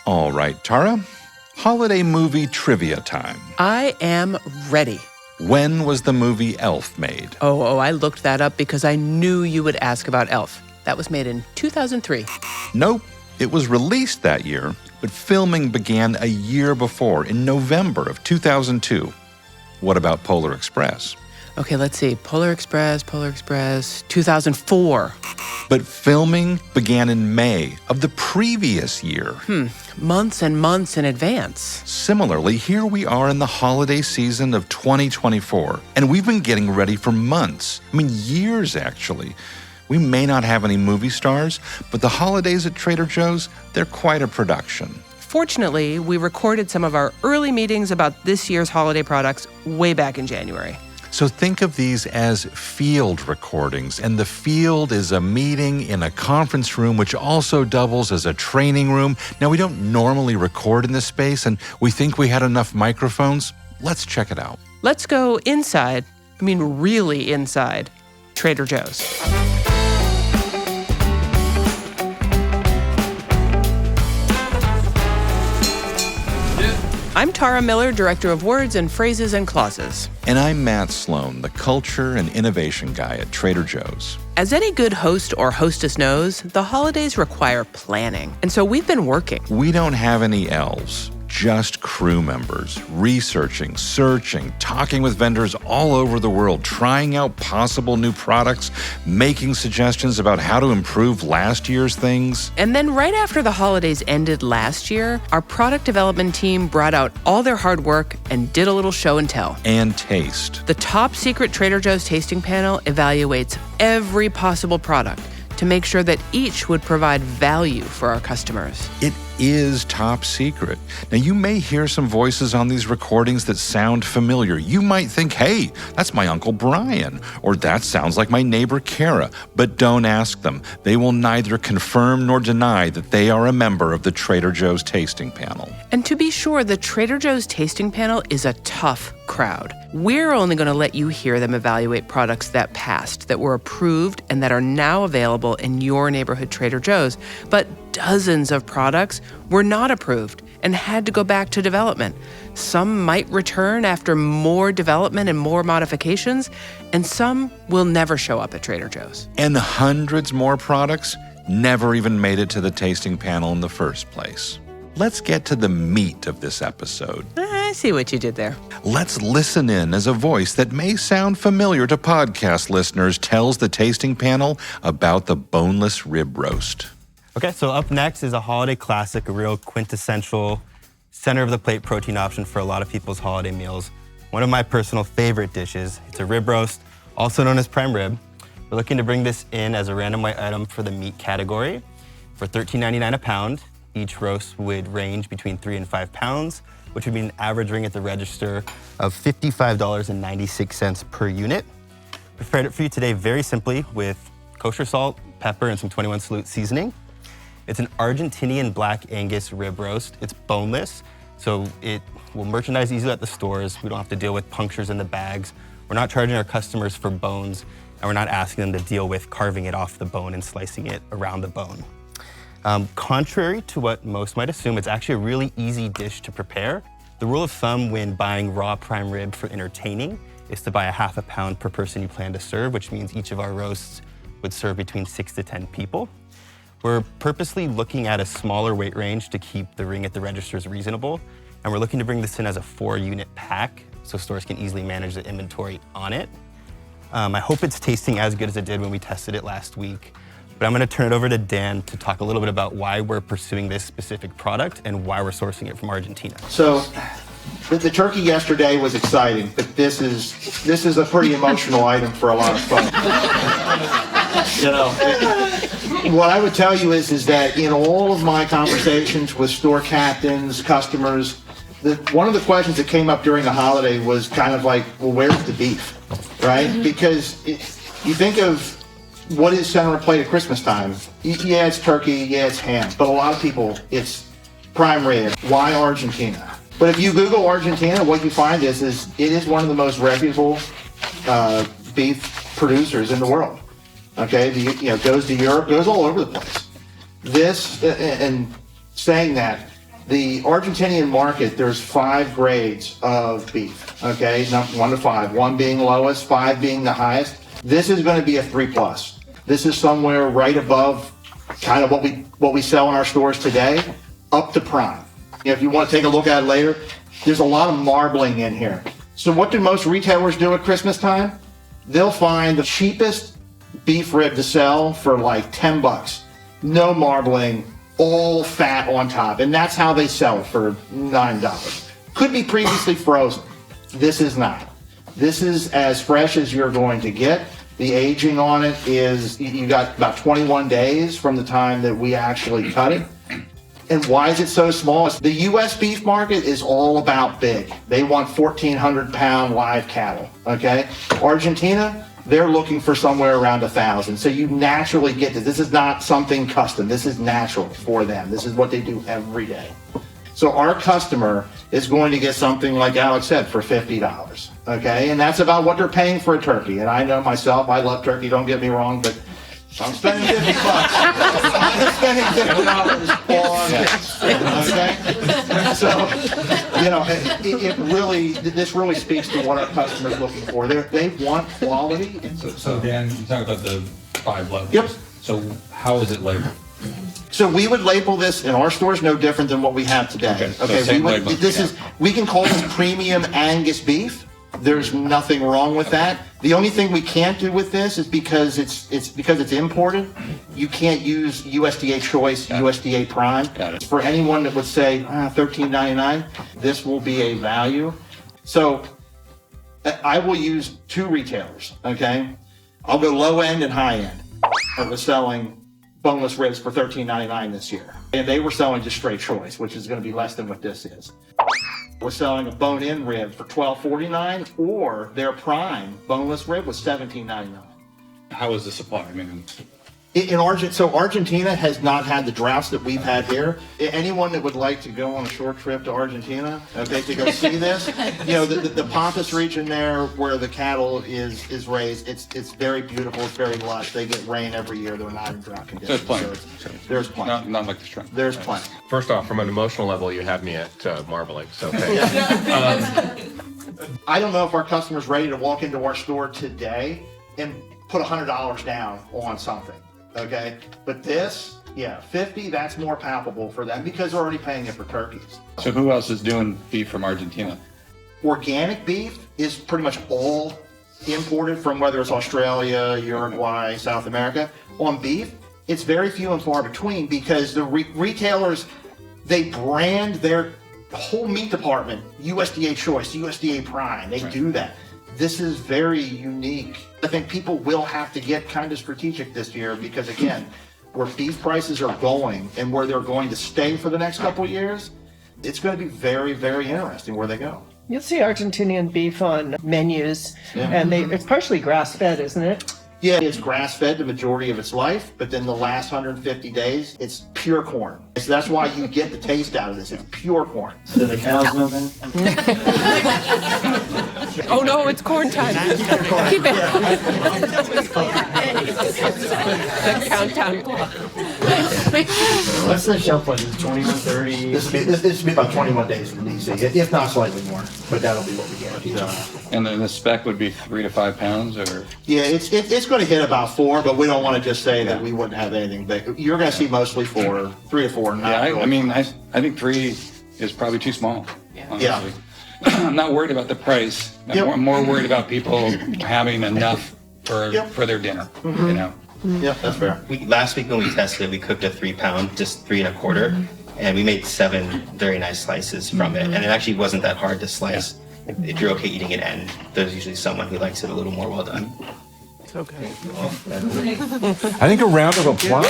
All right, Tara. Holiday movie trivia time. I am ready. When was the movie Elf made? Oh, I looked that up because I knew you would ask about Elf. That was made in 2003. Nope. It was released that year, but filming began a year before, in November of 2002. What about Polar Express? Okay, let's see. Polar Express, 2004. But filming began in May of the previous year. Months and months in advance. Similarly, here we are in the holiday season of 2024, and we've been getting ready for months. Years, actually. We may not have any movie stars, but the holidays at Trader Joe's, they're quite a production. Fortunately, we recorded some of our early meetings about this year's holiday products way back in January. So think of these as field recordings, and the field is a meeting in a conference room, which also doubles as a training room. Now, we don't normally record in this space, and we think we had enough microphones. Let's check it out. Let's go inside, really inside, Trader Joe's. I'm Tara Miller, Director of Words and Phrases and Clauses. And I'm Matt Sloan, the Culture and Innovation Guy at Trader Joe's. As any good host or hostess knows, the holidays require planning. And so we've been working. We don't have any elves, just crew members, researching, searching, talking with vendors all over the world, trying out possible new products, making suggestions about how to improve last year's things. And then right after the holidays ended last year, our product development team brought out all their hard work and did a little show and tell. And taste. The top secret Trader Joe's tasting panel evaluates every possible product to make sure that each would provide value for our customers. It is top secret. Now, you may hear some voices on these recordings that sound familiar. You might think, hey, that's my Uncle Brian, or that sounds like my neighbor Kara, but don't ask them. They will neither confirm nor deny that they are a member of the Trader Joe's tasting panel. And to be sure, the Trader Joe's tasting panel is a tough crowd. We're only going to let you hear them evaluate products that passed, that were approved, and that are now available in your neighborhood Trader Joe's. But dozens of products were not approved and had to go back to development. Some might return after more development and more modifications, and some will never show up at Trader Joe's. And hundreds more products never even made it to the tasting panel in the first place. Let's get to the meat of this episode. I see what you did there. Let's listen in as a voice that may sound familiar to podcast listeners tells the tasting panel about the boneless rib roast. Okay, so up next is a holiday classic, a real quintessential center-of-the-plate protein option for a lot of people's holiday meals. One of my personal favorite dishes. It's a rib roast, also known as prime rib. We're looking to bring this in as a random white item for the meat category for $13.99 a pound. Each roast would range between 3 and 5 pounds, which would be an average ring at the register of $55.96 per unit. Prepared it for you today very simply with kosher salt, pepper, and some 21 Salute seasoning. It's an Argentinian black Angus rib roast. It's boneless, so it will merchandise easily at the stores. We don't have to deal with punctures in the bags. We're not charging our customers for bones, and we're not asking them to deal with carving it off the bone and slicing it around the bone. Contrary to what most might assume, it's actually a really easy dish to prepare. The rule of thumb when buying raw prime rib for entertaining is to buy a half a pound per person you plan to serve, which means each of our roasts would serve between 6 to 10 people. We're purposely looking at a smaller weight range to keep the ring at the registers reasonable, and we're looking to bring this in as a 4-unit pack so stores can easily manage the inventory on it. I hope it's tasting as good as it did when we tested it last week, but I'm gonna turn it over to Dan to talk a little bit about why we're pursuing this specific product and why we're sourcing it from Argentina. So the turkey yesterday was exciting, but this is a pretty emotional item for a lot of folks. What I would tell you is that in all of my conversations with store captains, customers, one of the questions that came up during the holiday was kind of like, well, where's the beef, right? Because you think of what is center of plate at Christmas time. Yeah, it's turkey, yeah, it's ham, but a lot of people, it's prime rib. Why Argentina? But if you Google Argentina, what you find is it is one of the most reputable beef producers in the world. Okay, goes to Europe, goes all over the place. This, and saying that, The Argentinian market, there's 5 grades of beef, okay? 1 to 5, 1 being lowest, 5 being the highest. This is going to be a 3+. This is somewhere right above kind of what we sell in our stores today, up to prime. If you want to take a look at it later, there's a lot of marbling in here. So what do most retailers do at Christmas time? They'll find the cheapest beef rib to sell for like $10. No marbling, all fat on top. And that's how they sell it for $9. Could be previously frozen. This is not. This is as fresh as you're going to get. The aging on it is, you got about 21 days from the time that we actually cut it. And why is it so small? The U.S. beef market is all about big. They want 1,400-pound live cattle, okay? Argentina, they're looking for somewhere around 1,000. So you naturally get this. This is not something custom. This is natural for them. This is what they do every day. So our customer is going to get something like Alex said for $50, okay? And that's about what they're paying for a turkey. And I know myself, I love turkey, don't get me wrong, but I'm spending $50. I'm spending $50 on this, okay? So, you know, this really speaks to what our customer's looking for. They want quality. So Dan, you talk about the 5 levels. Yep. So how is it labeled? So we would label this in our stores no different than what we have today. Okay, so same labeling, we can call this premium Angus beef. There's nothing wrong with that. The only thing we can't do with this is because it's imported. You can't use USDA Choice, USDA Prime. Got it. For anyone that would say $13.99, this will be a value. So I will use 2 retailers. Okay, I'll go low end and high end. I was selling boneless ribs for $13.99 this year, and they were selling just straight choice, which is going to be less than what this is. We're selling a bone-in rib for $12.49, or their prime boneless rib was $17.99. How is the supply? I mean, So Argentina has not had the droughts that we've had here. Anyone that would like to go on a short trip to Argentina, okay, to go see this, you know, the Pampas region there where the cattle is raised, it's very beautiful, it's very lush. They get rain every year. They're not in drought conditions. there's plenty. There's plenty. Not like the shrimp. There's plenty. First off, from an emotional level, you had me at marbling. So thanks. I don't know if our customer's ready to walk into our store today and put $100 down on something. Okay, but this, yeah, 50, that's more palpable for them because they're already paying it for turkeys. So who else is doing beef from Argentina? Organic beef is pretty much all imported from whether it's Australia, Uruguay, South America. On beef, it's very few and far between because the retailers, they brand their whole meat department USDA Choice, USDA Prime. They do that. This is very unique. I think people will have to get kind of strategic this year because, again, where beef prices are going and where they're going to stay for the next couple of years, it's going to be very, very interesting where they go. You'll see Argentinian beef on menus, and it's partially grass-fed, isn't it? Yeah, it's grass-fed the majority of its life, but then the last 150 days, it's pure corn. So that's why you get the taste out of this. It's pure corn. Do the cows moving? Oh no, it's corn time. Keep it. The countdown clock. What's the shelf life? Is it 21, 30? This will be about 21 days from DC, if not slightly more, but that'll be what we guarantee. And then the spec would be 3 to 5 pounds, or? Yeah, it's going to hit about 4, but we don't want to just say that we wouldn't have anything big. You're going to see mostly 4, 3 to 4. I think 3 is probably too small. Honestly. Yeah. I'm not worried about the price. I'm more worried about people having enough for their dinner. You know. Yeah, that's fair. Last week when we tested, we cooked a 3-pound, just 3 1/4, and we made 7 very nice slices from it. And it actually wasn't that hard to slice. If you're okay eating it, and there's usually someone who likes it a little more well done. It's okay. I think a round of applause.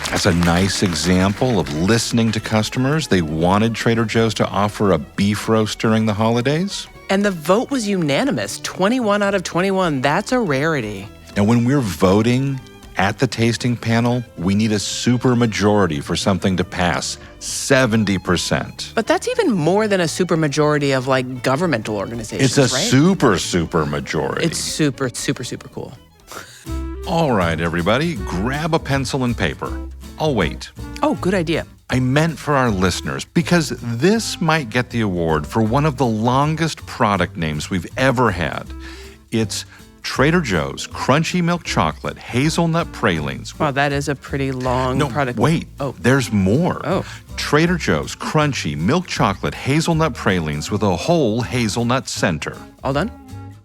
That's a nice example of listening to customers. They wanted Trader Joe's to offer a beef roast during the holidays. And the vote was unanimous, 21 out of 21. That's a rarity. Now, when we're voting at the tasting panel, we need a super majority for something to pass, 70%. But that's even more than a super majority of like governmental organizations, It's a right? super majority. It's super cool. All right, everybody, grab a pencil and paper. I'll wait. Oh, good idea. I meant for our listeners, because this might get the award for one of the longest product names we've ever had. It's Trader Joe's Crunchy Milk Chocolate Hazelnut Pralines. Wow, that is a pretty long product. Wait. Oh. There's more. Oh. Trader Joe's Crunchy Milk Chocolate Hazelnut Pralines with a whole hazelnut center. All done?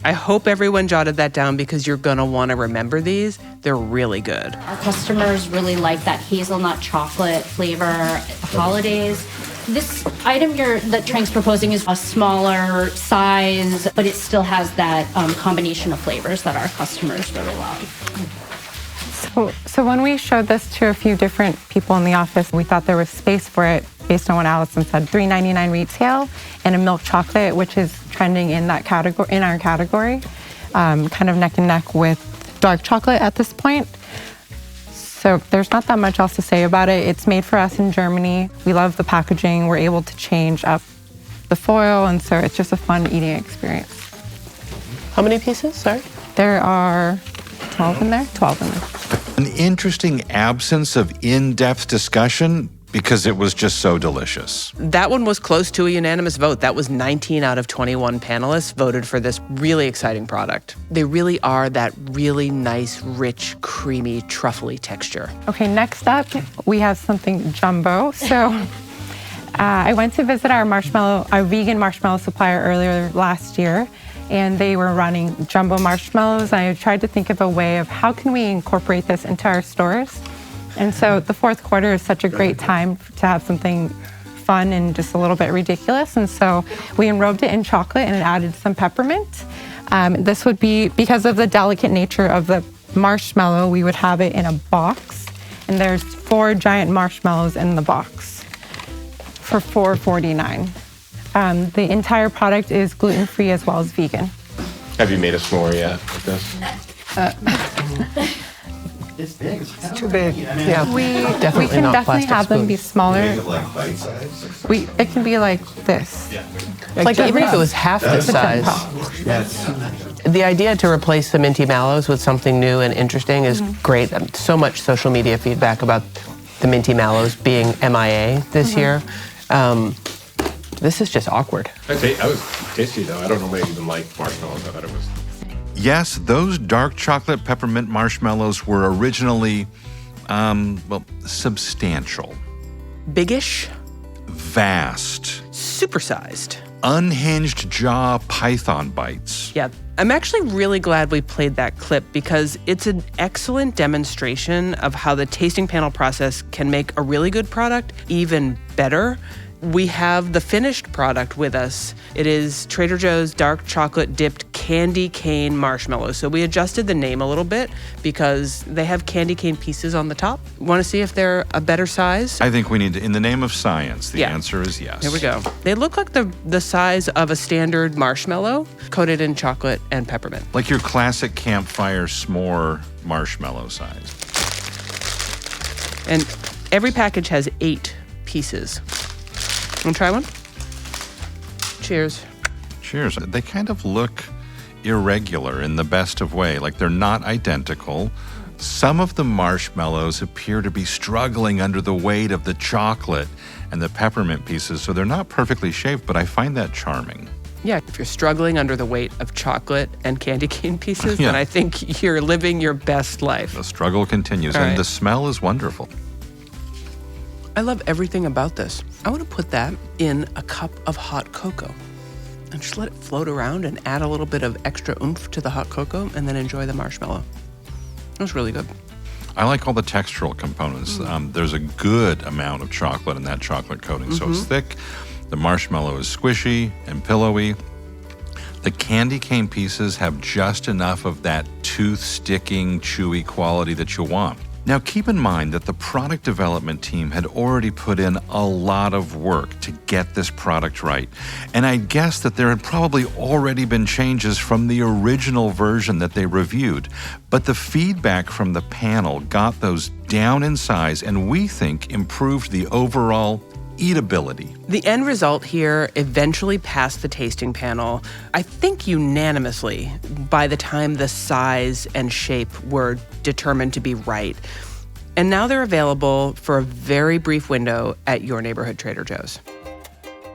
I hope everyone jotted that down because you're going to want to remember these. They're really good. Our customers really like that hazelnut chocolate flavor at the holidays. This item that Trank's proposing is a smaller size, but it still has that combination of flavors that our customers really love. So when we showed this to a few different people in the office, we thought there was space for it based on what Allison said, $3.99 retail, and a milk chocolate, which is trending in that category, in our category, kind of neck and neck with dark chocolate at this point. So there's not that much else to say about it. It's made for us in Germany. We love the packaging. We're able to change up the foil, and so it's just a fun eating experience. How many pieces? Sorry? There are 12 in there? 12 in there. An interesting absence of in-depth discussion because it was just so delicious. That one was close to a unanimous vote. That was 19 out of 21 panelists voted for this really exciting product. They really are that really nice, rich, creamy, truffly texture. Okay, next up, we have something jumbo. So I went to visit our vegan marshmallow supplier earlier last year, and they were running jumbo marshmallows. I tried to think of a way of how can we incorporate this into our stores. And so the fourth quarter is such a great time to have something fun and just a little bit ridiculous. And so we enrobed it in chocolate and added some peppermint. This would be, because of the delicate nature of the marshmallow, we would have it in a box. And there's 4 giant marshmallows in the box for $4.49. The entire product is gluten-free as well as vegan. Have you made a s'more yet with this? It's big. It's too big. Yeah, We can definitely have them be smaller. It can be like this. Like even if it was half the size. The idea to replace the Minty Mallows with something new and interesting is great. So much social media feedback about the Minty Mallows being MIA this year. This is just awkward. I was tasty though. I don't know, maybe even like marshmallows. I thought it was. Yes, those dark chocolate peppermint marshmallows were originally, substantial. Biggish. Vast. Supersized. Unhinged jaw python bites. Yeah, I'm actually really glad we played that clip because it's an excellent demonstration of how the tasting panel process can make a really good product even better. We have the finished product with us. It is Trader Joe's dark chocolate dipped candy cane marshmallows. So we adjusted the name a little bit because they have candy cane pieces on the top. Want to see if they're a better size? I think we need to, in the name of science, the answer is yes. Here we go. They look like the size of a standard marshmallow coated in chocolate and peppermint. Like your classic campfire s'more marshmallow size. And every package has 8 pieces. Want to try one? Cheers. Cheers. They kind of look irregular in the best of way, like they're not identical. Some of the marshmallows appear to be struggling under the weight of the chocolate and the peppermint pieces, so they're not perfectly shaped, but I find that charming. Yeah, if you're struggling under the weight of chocolate and candy cane pieces, then I think you're living your best life. The struggle continues, All and right. the smell is wonderful. I love everything about this. I want to put that in a cup of hot cocoa and just let it float around and add a little bit of extra oomph to the hot cocoa and then enjoy the marshmallow. It was really good. I like all the textural components. There's a good amount of chocolate in that chocolate coating, so it's thick. The marshmallow is squishy and pillowy. The candy cane pieces have just enough of that tooth-sticking, chewy quality that you want. Now, keep in mind that the product development team had already put in a lot of work to get this product right. And I guess that there had probably already been changes from the original version that they reviewed. But the feedback from the panel got those down in size and we think improved the overall eatability. The end result here eventually passed the tasting panel, I think unanimously, by the time the size and shape were determined to be right. And now they're available for a very brief window at your neighborhood Trader Joe's.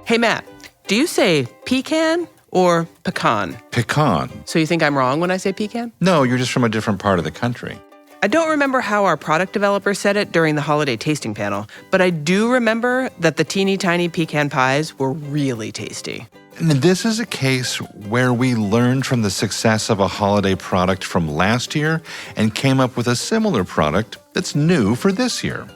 Hey, Matt, do you say pecan or pecan? Pecan. So you think I'm wrong when I say pecan? No, you're just from a different part of the country. I don't remember how our product developer said it during the holiday tasting panel, but I do remember that the teeny tiny pecan pies were really tasty. And this is a case where we learned from the success of a holiday product from last year and came up with a similar product that's new for this year.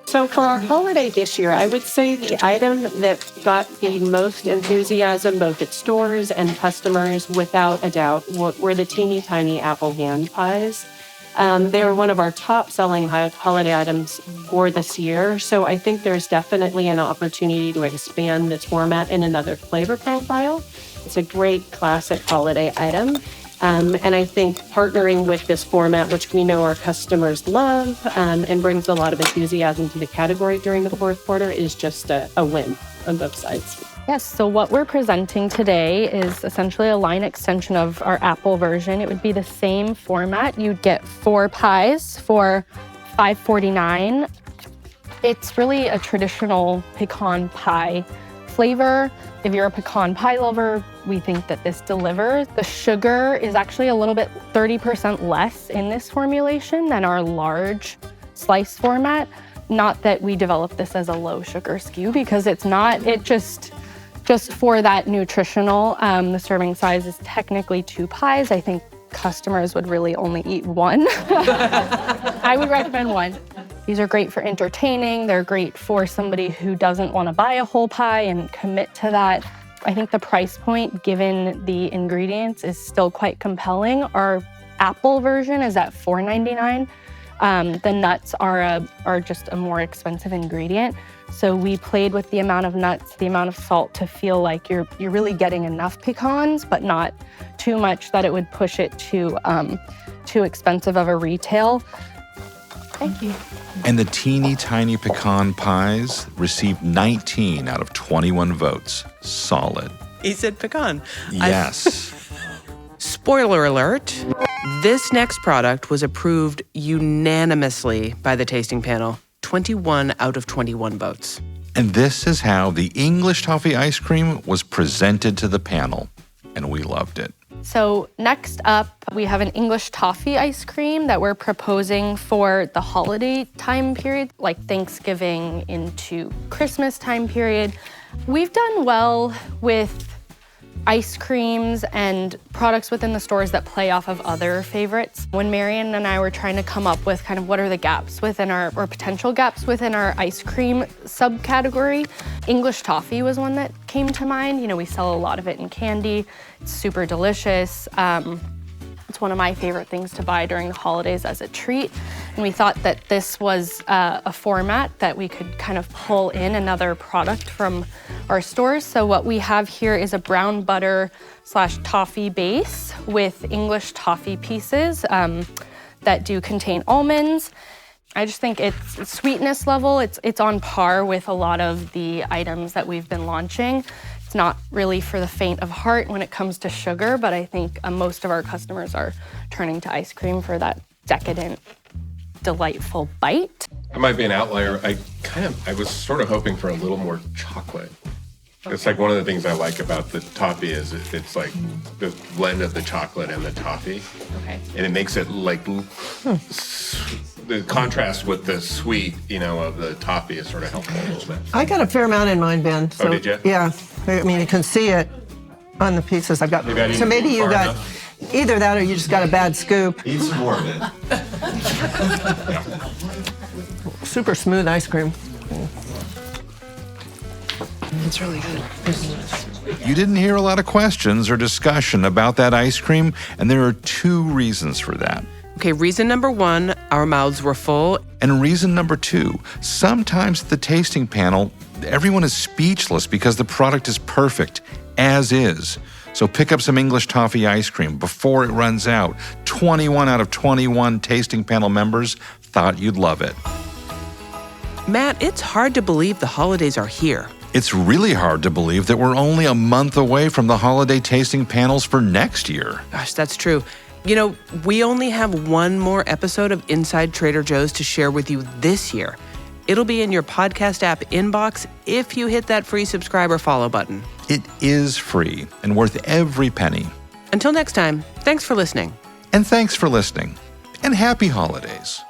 So for our holiday this year, I would say the item that got the most enthusiasm both at stores and customers, without a doubt, were the teeny tiny apple hand pies. They were one of our top selling holiday items for this year. So I think there's definitely an opportunity to expand this format in another flavor profile. It's a great classic holiday item. And I think partnering with this format, which we know our customers love and brings a lot of enthusiasm to the category during the fourth quarter, is just a win on both sides. Yes, so what we're presenting today is essentially a line extension of our apple version. It would be the same format. You'd get 4 pies for $5.49. It's really a traditional pecan pie flavor. If you're a pecan pie lover, we think that this delivers. The sugar is actually a little bit 30% less in this formulation than our large slice format. Not that we developed this as a low sugar SKU, because it's not. It just for that nutritional, the serving size is technically 2 pies. I think customers would really only eat 1. I would recommend 1. These are great for entertaining. They're great for somebody who doesn't want to buy a whole pie and commit to that. I think the price point, given the ingredients, is still quite compelling. Our apple version is at $4.99. The nuts are just a more expensive ingredient. So we played with the amount of nuts, the amount of salt, to feel like you're really getting enough pecans, but not too much that it would push it to too expensive of a retail. Thank you. And the teeny tiny pecan pies received 19 out of 21 votes. Solid. He said pecan. Yes. Spoiler alert, this next product was approved unanimously by the tasting panel. 21 out of 21 votes. And this is how the English toffee ice cream was presented to the panel. And we loved it. So next up, we have an English toffee ice cream that we're proposing for the holiday time period, like Thanksgiving into Christmas time period. We've done well with ice creams and products within the stores that play off of other favorites. When Marian and I were trying to come up with kind of what are the gaps within our, or potential gaps within our ice cream subcategory, English toffee was one that came to mind. You know, we sell a lot of it in candy. It's super delicious. It's one of my favorite things to buy during the holidays as a treat. And we thought that this was a format that we could kind of pull in another product from our stores. So what we have here is a brown butter / toffee base with English toffee pieces that do contain almonds. I just think it's sweetness level, it's on par with a lot of the items that we've been launching. It's not really for the faint of heart when it comes to sugar, but I think most of our customers are turning to ice cream for that decadent, delightful bite. I might be an outlier. I was sort of hoping for a little more chocolate. It's like one of the things I like about the toffee is it's like the blend of the chocolate and the toffee. Okay. And it makes it like the contrast with the sweet, of the toffee is sort of helpful a little bit. I got a fair amount in mine, Ben. So, oh, did you? Yeah. I mean, you can see it on the pieces I've got. So maybe you got either that or you just got a bad scoop. Eat some more of it. Super smooth ice cream. It's really good. You didn't hear a lot of questions or discussion about that ice cream, and there are 2 reasons for that. Okay, reason number 1, our mouths were full. And reason number 2, sometimes at the tasting panel, everyone is speechless because the product is perfect, as is. So pick up some English toffee ice cream before it runs out. 21 out of 21 tasting panel members thought you'd love it. Matt, it's hard to believe the holidays are here. It's really hard to believe that we're only a month away from the holiday tasting panels for next year. Gosh, that's true. You know, we only have one more episode of Inside Trader Joe's to share with you this year. It'll be in your podcast app inbox if you hit that free subscribe or follow button. It is free and worth every penny. Until next time, thanks for listening. And thanks for listening. And happy holidays.